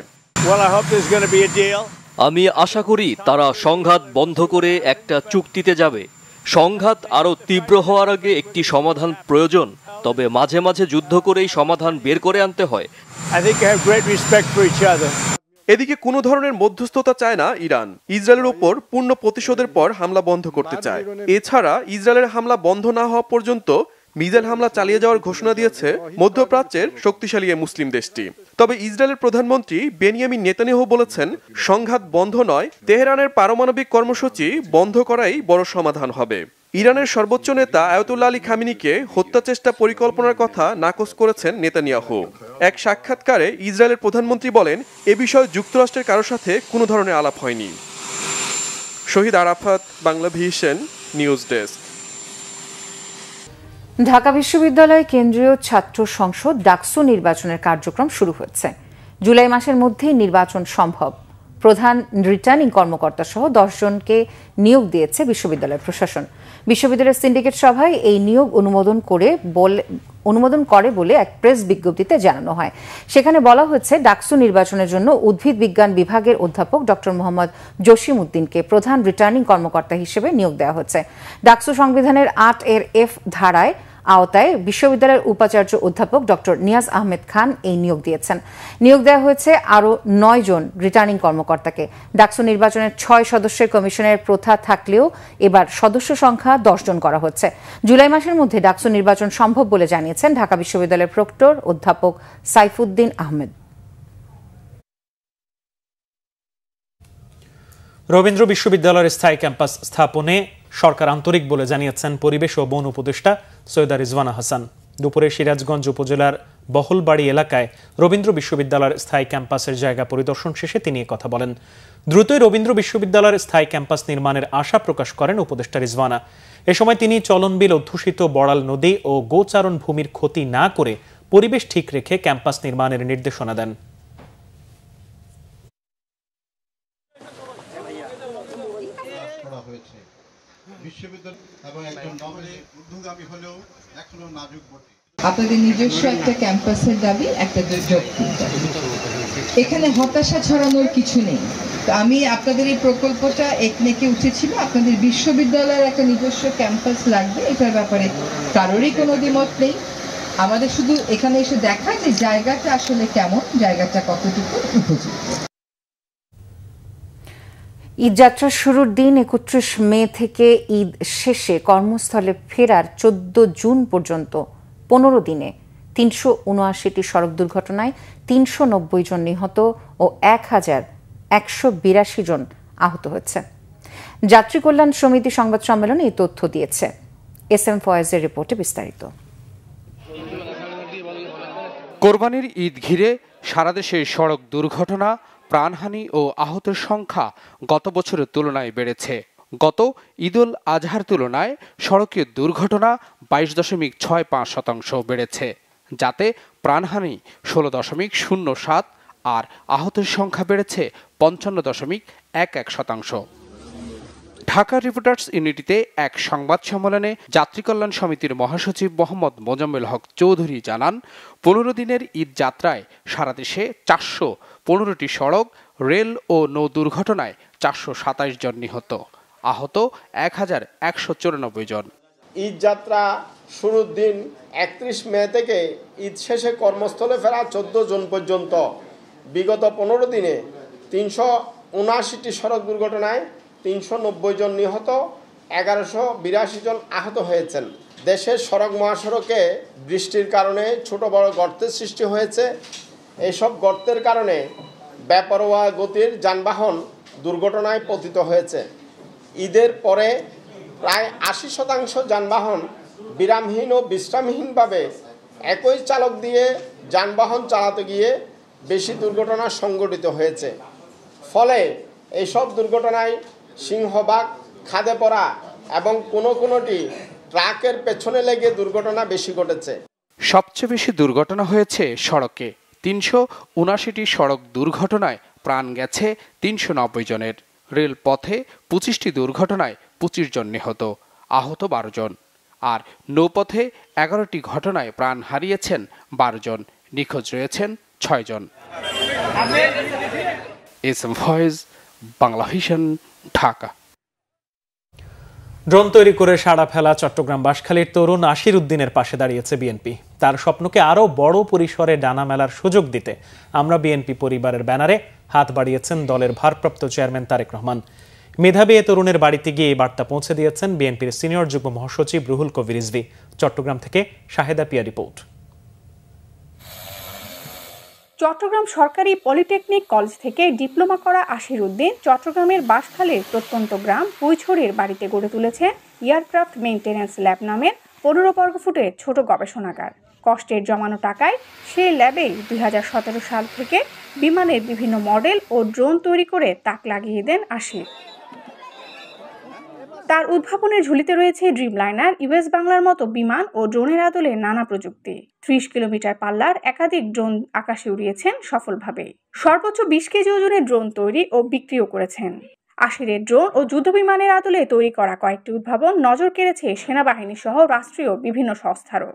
আমি আশা করি তারা সংঘাত বন্ধ করে একটা চুক্তিতে যাবে। সংঘাত আরও তীব্র হওয়ার আগে একটি সমাধান প্রয়োজন, তবে মাঝে মাঝে যুদ্ধ করেই সমাধান বের করে আনতে হয়। এদিকে কোনো ধরনের মধ্যস্থতা চায় না ইরান। ইসরায়েলের ওপর পূর্ণ প্রতিশোধের পর হামলা বন্ধ করতে চায়। এছাড়া ইসরায়েলের হামলা বন্ধ না হওয়া পর্যন্ত মিসাইল হামলা চালিয়ে যাওয়ার ঘোষণা দিয়েছে মধ্যপ্রাচ্যের শক্তিশালী এই মুসলিম দেশটি। তবে ইসরায়েলের প্রধানমন্ত্রী বেনিয়ামিন নেতানিয়াহু বলেছেন সংঘাত বন্ধ নয়, তেহরানের পারমাণবিক কর্মসূচি বন্ধ করাই বড় সমাধান হবে। ইরানের সর্বোচ্চ নেতা আয়াতুল্লাহ আলী খামেনিকে হত্যা চেষ্টা পরিকল্পনার কথা নাকচ করেছেন নেতানিয়াহু। এক সাক্ষাৎকারে ইসরায়েলের প্রধানমন্ত্রী বলেন এ বিষয়ে যুক্তরাষ্ট্রের কারোর সাথে কোনো ধরনের আলাপ হয়নি। Shahid Arafat, Bangla Vision, news desk. Dhaka বিশ্ববিদ্যালয় কেন্দ্রীয় ছাত্র সংসদ ডাকসু নির্বাচনের কার্যক্রম শুরু হচ্ছে। জুলাই মাসের মধ্যেই নির্বাচন সম্ভব। প্রধান রিটার্নিং কর্মকর্তা সহ 10 জনকে নিয়োগ দিয়েছে বিশ্ববিদ্যালয় প্রশাসন। বিশ্ববিদ্যালয়ের সিন্ডিকেট সভায় এই নিয়োগ অনুমোদন করে বলে এক প্রেস বিজ্ঞপ্তিতে জানানো হয়। সেখানে বলা হয়েছে ডাকসু নির্বাচনের জন্য উদ্ভিদ বিজ্ঞান বিভাগের অধ্যাপক ডক্টর মোহাম্মদ জসিম উদ্দিনকে প্রধান রিটার্নিং কর্মকর্তা হিসেবে নিয়োগ দেওয়া হচ্ছে। ডাকসু সংবিধানের 8(f) ধারায় আওতায় বিশ্ববিদ্যালয়ের উপাচার্য অধ্যাপক ডক্টর নিয়াজ আহমেদ খান এই নিয়োগ দিয়েছেন। নিয়োগ দেওয়া হয়েছে আরও 9 জন রিটার্নিং কর্মকর্তাকে। ডাকসু নির্বাচনের 6 সদস্যের কমিশনের প্রথা থাকলেও এবার সদস্য সংখ্যা 10 জন করা হচ্ছে। জুলাই মাসের মধ্যে ডাকসু নির্বাচন সম্ভব বলে জানিয়েছেন ঢাকা বিশ্ববিদ্যালয়ের প্রক্টর অধ্যাপক সাইফুদ্দিন আহমেদ। রবীন্দ্র বিশ্ববিদ্যালয়ের স্থায়ী ক্যাম্পাস স্থাপনে সরকার আন্তরিক বলে জানিয়েছেন পরিবেশ ও বন উপদেষ্টা সৈয়দা রিজওয়ানা হাসান। দুপুরে সিরাজগঞ্জ উপজেলার বহলবাড়ি এলাকায় রবীন্দ্র বিশ্ববিদ্যালয়ের স্থায়ী ক্যাম্পাসের জায়গা পরিদর্শন শেষে তিনি কথা বলেন। দ্রুতই রবীন্দ্র বিশ্ববিদ্যালয়ের স্থায়ী ক্যাম্পাস নির্মাণের আশা প্রকাশ করেন উপদেষ্টা রিজওয়ানা। এ সময় তিনি চলনবিল অধ্যুষিত বড়াল নদী ও গোচারণ ভূমির ক্ষতি না করে পরিবেশ ঠিক রেখে ক্যাম্পাস নির্মাণের নির্দেশনা দেন। আপনাদের নিজস্ব একটা ক্যাম্পাসের দাবি, একটা যৌক্তিক দাবি। এখানে হতাশা ছড়ানোর কিছু নেই। তো আমি আপনাদের এই প্রকল্পটা একনেকে উঠেছিল, আপনাদের বিশ্ববিদ্যালয়ের একটা নিজস্ব ক্যাম্পাস লাগবে, এটার ব্যাপারে কারোরই কোনো দ্বিমত নেই। আমাদের শুধু এখানে এসে দেখা যে জায়গাটা আসলে কেমন, জায়গাটা কতটুকু উপযুক্ত। ঈদযাত্রার শুরুর দিন 31 মে থেকে ঈদ শেষে কর্মস্থলে ফেরার 14 জুন পর্যন্ত 15 দিনে 379টি সড়ক দুর্ঘটনায় 390 জন নিহত ও 1182 জন আহত হয়েছে। যাত্রী কল্যাণ সমিতি সংবাদ সম্মেলনে এই তথ্য দিয়েছে। এসএম ফয়েজের রিপোর্টে বিস্তারিত। কোরবানির ঈদ ঘিরে সারা দেশে সড়ক দুর্ঘটনা, প্রাণহানি ও আহতের সংখ্যা গত বছরের তুলনায় বেড়েছে। গত ঈদুল আজহার তুলনায় সড়কে দুর্ঘটনা 22.65% বেড়েছে, যাতে প্রাণহানি 16.07 আর আহতের সংখ্যা বেড়েছে 55.11%। ঢাকা রিপোর্টার্স ইউনিটিতে এক সংবাদ সম্মেলনে যাত্রী কল্যাণ সমিতির মহাসচিব মোহাম্মদ মোজাম্মেল হক চৌধুরী জানান, 15 দিনের ঈদ যাত্রায় সারা দেশে 415টি সড়ক, রেল ও নৌ দুর্ঘটনায় 427 জন নিহত, আহত 1194 জন। ঈদ যাত্রা শুরুর দিন 31 মে থেকে ঈদ শেষে কর্মস্থলে ফেরা 14 জন পর্যন্ত বিগত 15 দিনে 379টি সড়ক দুর্ঘটনায় 390 জন নিহত, 1182 জন আহত হয়েছেন। দেশের সড়ক মহাসড়কে বৃষ্টির কারণে ছোট বড় গর্তের সৃষ্টি হয়েছে। এইসব গর্তের কারণে বেপরোয়া গতির যানবাহন দুর্ঘটনায় পতিত হয়েছে। ঈদের পরে প্রায় 80% যানবাহন বিরামহীন ও বিশ্রামহীনভাবে একই চালক দিয়ে যানবাহন চালাতে গিয়ে বেশি দুর্ঘটনা সংঘটিত হয়েছে। ফলে এইসব দুর্ঘটনায় সিংহভাগ খাদে পড়া এবং কোনোটি ট্রাকের পেছনে লেগে দুর্ঘটনা বেশি ঘটেছে। সবচেয়ে বেশি দুর্ঘটনা হয়েছে সড়কে। ৩৭৯টি সড়ক দুর্ঘটনায় প্রাণ গেছে ৩৯০ জনের। রেলপথে ২৫টি দুর্ঘটনায় ২৫ জন নিহত, আহত ১২ জন। আর নৌপথে ১১টি ঘটনায় প্রাণ হারিয়েছেন ১২ জন, নিখোঁজ রয়েছেন ৬ জন। এসএম ভয়েস, বাংলা ভিশন, ঢাকা। ড্রোন তৈরি করে সাড়া ফেলা চট্টগ্রাম বাঁশখালীর তরুণ আশির উদ্দিনের পাশে দাঁড়িয়েছে বিএনপি। তার স্বপ্নকে আরও বড় পরিসরে ডানা মেলার সুযোগ দিতে আমরা বিএনপি পরিবারের ব্যানারে হাত বাড়িয়েছেন দলের ভারপ্রাপ্ত চেয়ারম্যান তারেক রহমান। মেধাবী এ তরুণের বাড়িতে গিয়ে এই বার্তা পৌঁছে দিয়েছেন বিএনপির সিনিয়র যুগ্ম মহাসচিব রুহুল কবির রিজভী। চট্টগ্রাম থেকে শাহেদা পিয়া রিপোর্ট। চট্টগ্রাম সরকারি পলিটেকনিক কলেজ থেকে ডিপ্লোমা করা আশির উদ্দিন চট্টগ্রামের বাঁশখালীর প্রত্যন্ত গ্রাম পুইছড়ির বাড়িতে গড়ে তুলেছে এয়ারক্রাফট মেইনটেন্যান্স ল্যাব নামের ১৫ বর্গফুটের ছোট গবেষণাগার। কষ্টের জমানো টাকায় সে ল্যাবেই ২০১৭ সাল থেকে বিমানের বিভিন্ন মডেল ও ড্রোন তৈরি করে তাক লাগিয়ে দেন আশির। তার উদ্ভাবনের ঝুলিতে রয়েছে ড্রিমলাইনার, ইউএস বাংলার মতো বিমান ও ড্রোনের আদলে নানা প্রযুক্তি। ৩০ কিলোমিটার পাল্লার একাধিক ড্রোন আকাশে উড়িয়েছেন সফলভাবে। সর্বোচ্চ ২০ কেজি ওজনের ড্রোন তৈরি ও বিক্রিও করেছেন। আশিরের ড্রোন ও যুদ্ধবিমানের আদলে তৈরি করা কয়েকটি উদ্ভাবন নজর কেড়েছে সেনাবাহিনী সহ রাষ্ট্রীয় বিভিন্ন সংস্থারও।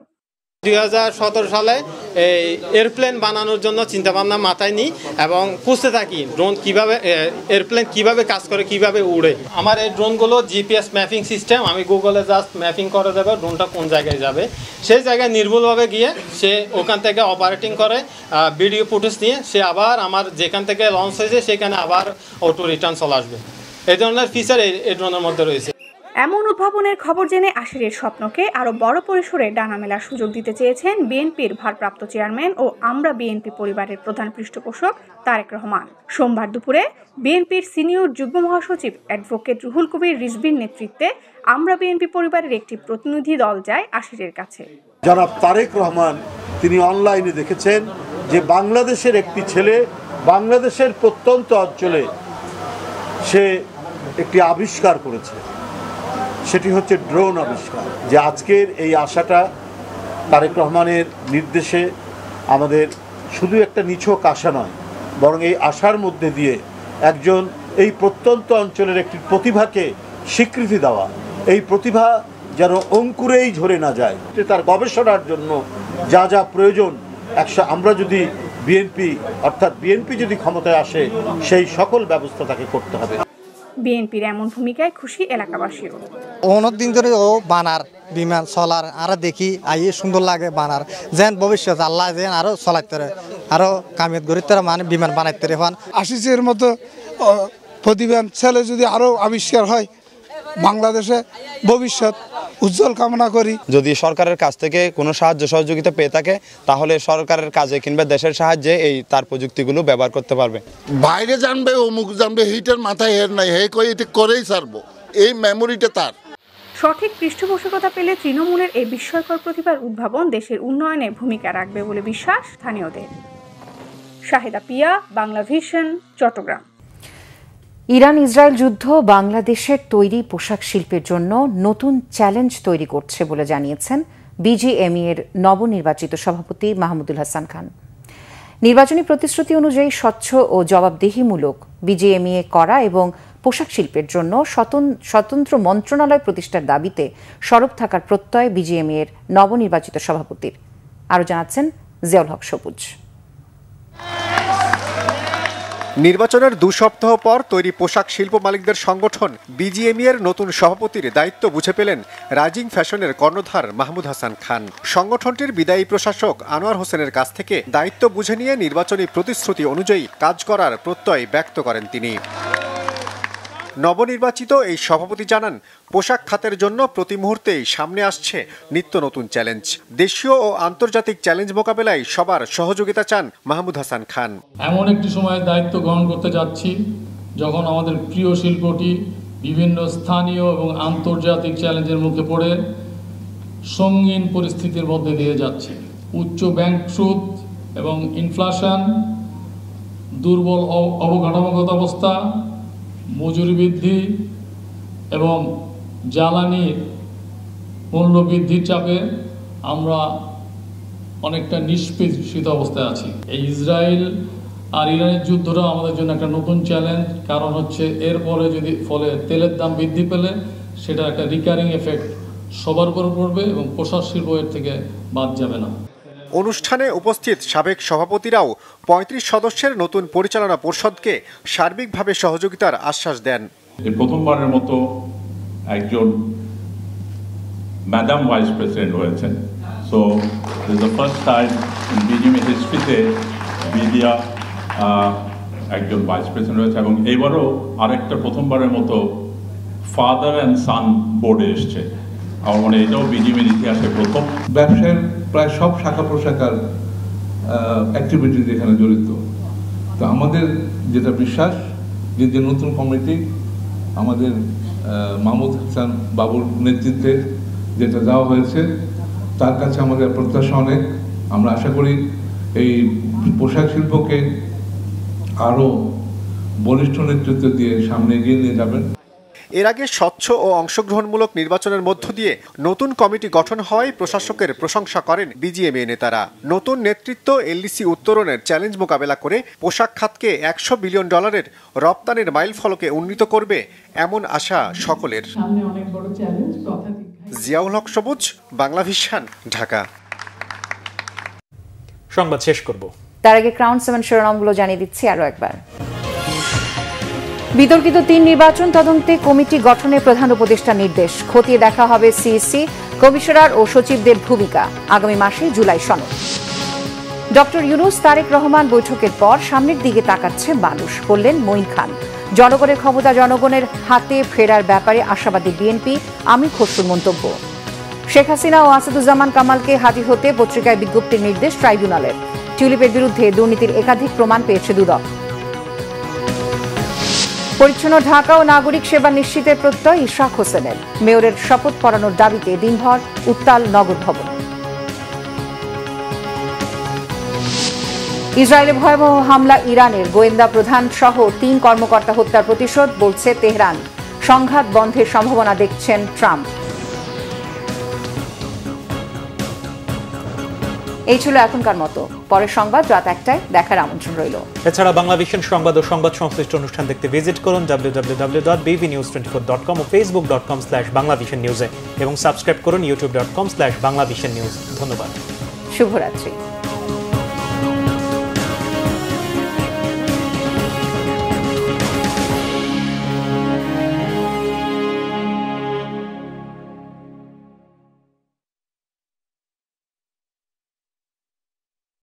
২০১৭ সালে এই এয়ারপ্লেন বানানোর জন্য চিন্তাভাবনা মাথায় নিই এবং খুঁজতে থাকি ড্রোন কিভাবে এয়ারপ্লেন কিভাবে কাজ করে, কিভাবে উড়ে। আমার এই ড্রোনগুলো জিপিএস ম্যাপিং সিস্টেম, আমি গুগলে জাস্ট ম্যাপিং করে দেবো ড্রোনটা কোন জায়গায় যাবে। সেই জায়গায় নির্ভুলভাবে গিয়ে সে ওখান থেকে অপারেটিং করে ভিডিও ফুটেজ নিয়ে সে আবার আমার যেখান থেকে লঞ্চ হয়েছে সেখানে আবার অটো রিটার্ন চলে আসবে। এই ধরনের ফিচার এই ড্রোনের মধ্যে রয়েছে। এমন উদ্ভাবনের খবর জেনে আশিরের স্বপ্নকে আরো বড় পরিসরে ডানা মেলার সুযোগ দিতে চেয়েছেন বিএনপির ভারপ্রাপ্ত চেয়ারম্যান ও আমরা বিএনপি পরিবারের প্রধান পৃষ্ঠপোষক তারেক রহমান। সোমবার দুপুরে বিএনপির সিনিয়র যুগ্ম মহাসচিব অ্যাডভোকেট রুহুল কবির রিজভীর নেতৃত্বে আমরা বিএনপি পরিবারের একটি প্রতিনিধি দল যায় আশিরের কাছে। জনাব তারেক রহমান তিনি অনলাইনে দেখেছেন যে বাংলাদেশের একটি ছেলে বাংলাদেশের প্রত্যন্ত অঞ্চলে সে একটি আবিষ্কার করেছে, সেটি হচ্ছে ড্রোন আবিষ্কার। যে আজকের এই আশাটা তারেক রহমানের নির্দেশে আমাদের শুধু একটা নিছক আশা নয়, বরং এই আশার মধ্যে দিয়ে একজন এই প্রত্যন্ত অঞ্চলের একটি প্রতিভাকে স্বীকৃতি দেওয়া, এই প্রতিভা যেন অঙ্কুরেই ঝরে না যায়। তার গবেষণার জন্য যা যা প্রয়োজন আমরা যদি বিএনপি যদি ক্ষমতায় আসে সেই সকল ব্যবস্থা তাকে করতে হবে। বিএনপির এমন ভূমিকায় খুশি এলাকাবাসীও। অনেকদিন ধরে ও বানার বিমান চলার আর দেখি আইয়ে সুন্দর লাগে বানার যেন ভবিষ্যৎ আল্লাহ যেন আরো চলাইতে আরো কামিয়াত গড়িতে মানে বিমান বানাইতে পান। আশিসের মতো প্রতিভান ছেলে যদি আরো আবিষ্কার হয় বাংলাদেশে ভবিষ্যৎ উজ্জ্বল কামনা করি। যদি সরকারের কাছ থেকে কোনো সাহায্য সহযোগিতা পেয়ে থাকে তাহলে সরকারের কাজে কিংবা দেশের সাহায্যে তার প্রযুক্তিগুলো ব্যবহার করতে পারবে। বাইরে জানবে অমুক জানবে হিটার মাথায় হের নাই হে কই এটা করেই ছাড়বো, এই মেমোরিটা তার। সঠিক পৃষ্ঠপোষকতা পেলে তৃণমূলের এই বিস্ময়কর প্রতিভার উদ্ভাবন দেশের উন্নয়নে ভূমিকা রাখবে বলে বিশ্বাস স্থানীয়দের। Shaheda Piya, Bangla Vision, Chattogram. Iran Israel যুদ্ধ বাংলাদেশের তৈরি পোশাক শিল্পের জন্য নতুন চ্যালেঞ্জ তৈরি করছে বলে জানিয়েছেন বিজিএমইএ এর নবনির্বাচিত সভাপতি মাহমুদুল হাসান খান। নির্বাচনী প্রতিশ্রুতি অনুযায়ী স্বচ্ছ ও জবাবদিহিমূলক বিজিএমইএ করা এবং পোশাক শিল্পের জন্য স্বতন্ত্র মন্ত্রণালয় প্রতিষ্ঠার দাবিতে সরব থাকার প্রত্যয় বিজিএমইএ এর নবনির্বাচিত সভাপতির। আরও জানাচ্ছেন জিয়াউল হক সবুজ। নির্বাচনের ২ সপ্তাহ পর তৈরি পোশাক শিল্প মালিকদের সংগঠন বিজিএমইএ এর নতুন সভাপতির দায়িত্ব বুঝে পেলেন রাইজিং ফ্যাশনের কর্ণধার মাহমুদ হাসান খান। সংগঠনটির বিদায়ী প্রশাসক আনোয়ার হোসেনের কাছ থেকে দায়িত্ব বুঝে নিয়ে নির্বাচনী প্রতিশ্রুতি অনুযায়ী কাজ করার প্রত্যয় ব্যক্ত করেন তিনি। নবনির্বাচিত এই সভাপতি জানান, পোশাক খাতের জন্য প্রতি মুহূর্তেই সামনে আসছে নিত্য নতুন চ্যালেঞ্জ। দেশীয় ও আন্তর্জাতিক চ্যালেঞ্জ মোকাবেলায় সবার সহযোগিতা চান মাহমুদ হাসান খান। এমন একটি সময়ে দায়িত্ব গ্রহণ করতে যাচ্ছি যখন আমাদের প্রিয় শিল্পটি বিভিন্ন স্থানীয় এবং আন্তর্জাতিক চ্যালেঞ্জের মুখে পড়ে সঙ্গীন পরিস্থিতির মধ্যে দিয়ে যাচ্ছে। উচ্চ ব্যাংক সুদ এবং ইনফ্লেশন, দুর্বল অবকাঠামোগত অবস্থা, মজুরি বৃদ্ধি এবং জ্বালানির মূল্য বৃদ্ধির চাপে আমরা অনেকটা নিষ্পেষিত অবস্থায় আছি। এই ইসরায়েল আর ইরানের যুদ্ধটা আমাদের জন্য একটা নতুন চ্যালেঞ্জ, কারণ হচ্ছে এরপরে যদি ফলে তেলের দাম বৃদ্ধি পেলে সেটা একটা রিকারিং এফেক্ট সবার উপর পড়বে এবং পোশাক শিল্প এর থেকে বাদ যাবে না। অনুষ্ঠানে উপস্থিত সাবেক সভাপতিরাও ৩৫ সদস্যের নতুন পরিচালনা পর্ষদকে সার্বিকভাবে সহযোগিতার আশ্বাস দেন। প্রথমবারের মতো একজন ম্যাডাম ভাইস প্রেসিডেন্ট হয়েছেন। So this the first time in BGMEA হিস্ট্রিতে বিডিয়া একজন ভাইস প্রেসিডেন্ট হয়েছে, এবং এইবারও আরেকটা প্রথমবারের মতো ফাদার অ্যান্ড সান বোর্ডে এসছে। আমার মনে হয় এটাও বিজিএমের ইতিহাসে প্রথম। ব্যবসায়ের প্রায় সব শাখা প্রশাখার অ্যাক্টিভিটিজ এখানে জড়িত। তো আমাদের যেটা বিশ্বাস যে নতুন কমিটি আমাদের মাহমুদ হাসান বাবুর নেতৃত্বে যেটা দেওয়া হয়েছে তার কাছে আমাদের প্রত্যাশা অনেক। আমরা আশা করি এই পোশাক শিল্পকে আরও বলিষ্ঠ নেতৃত্ব দিয়ে সামনে এগিয়ে নিয়ে যাবেন। এর আগে স্বচ্ছ ও অংশগ্রহণমূলক নির্বাচনের মধ্য দিয়ে নতুন কমিটি গঠন হওয়ায় প্রশাসকের প্রশংসা করেন বিজিএমএ নেতারা। নতুন নেতৃত্ব এলডিসি উত্তরণের চ্যালেঞ্জ মোকাবেলা করে পোশাক খাতকে $100 বিলিয়ন রপ্তানির মাইল ফলকে উন্নীত করবে এমন আশা সকলের। জিয়াউল হক সবুজ, বাংলা ভিশন, ঢাকা। সংবাদ শেষ করব, তার আগে ক্রাউন 7 শিরোনামগুলো জানিয়ে দিচ্ছি আরো একবার। বিতর্কিত 3 নির্বাচন তদন্তে কমিটি গঠনে প্রধান উপদেষ্টা নির্দেশ। খতিয়ে দেখা হবে সিইসি, কমিশনার ও সচিবদের ভূমিকা। আগামী মাসে জুলাই সনদ। ডক্টর ইউনূস তারেক রহমান বৈঠকের পর সামনের দিকে তাকাচ্ছে মানুষ, বললেন মঈন খান। জনগণের ক্ষমতা জনগণের হাতে ফেরার ব্যাপারে আশাবাদী বিএনপি, আমির খসরুর মন্তব্য। শেখ হাসিনা ও আসাদুজ্জামান কামালকে হাজির হতে পত্রিকায় বিজ্ঞপ্তির নির্দেশ ট্রাইব্যুনালের। টিউলিপের বিরুদ্ধে দুর্নীতির একাধিক প্রমাণ পেয়েছে দুদক। পরিচ্ছন্ন ঢাকা ও নাগরিক সেবা নিশ্চিতের প্রত্যয় ইশরাক হোসেনের। মেয়রের শপথ পড়ানোর দাবিতে দিনভর উত্তাল নগর ভবন। ইসরায়েলে ভয়াবহ হামলা ইরানের, গোয়েন্দা প্রধান সহ 3 কর্মকর্তা হত্যার প্রতিশোধ বলছে তেহরান। সংঘাত বন্ধের সম্ভাবনা দেখছেন ট্রাম্প। এই ছিল এখনকার মতো। পরের সংবাদ রাত 1টায় দেখার আমন্ত্রণ রইল। এছাড়া বাংলা ভিশন সংবাদ ও সংবাদ সংশ্লিষ্ট অনুষ্ঠান দেখতে ভিজিট করুন www.bvnews24.com ও facebook.com/banglavisionnews এবং সাবস্ক্রাইব করুন youtube.com/banglavisionnews। ধন্যবাদ। শুভরাত্রি।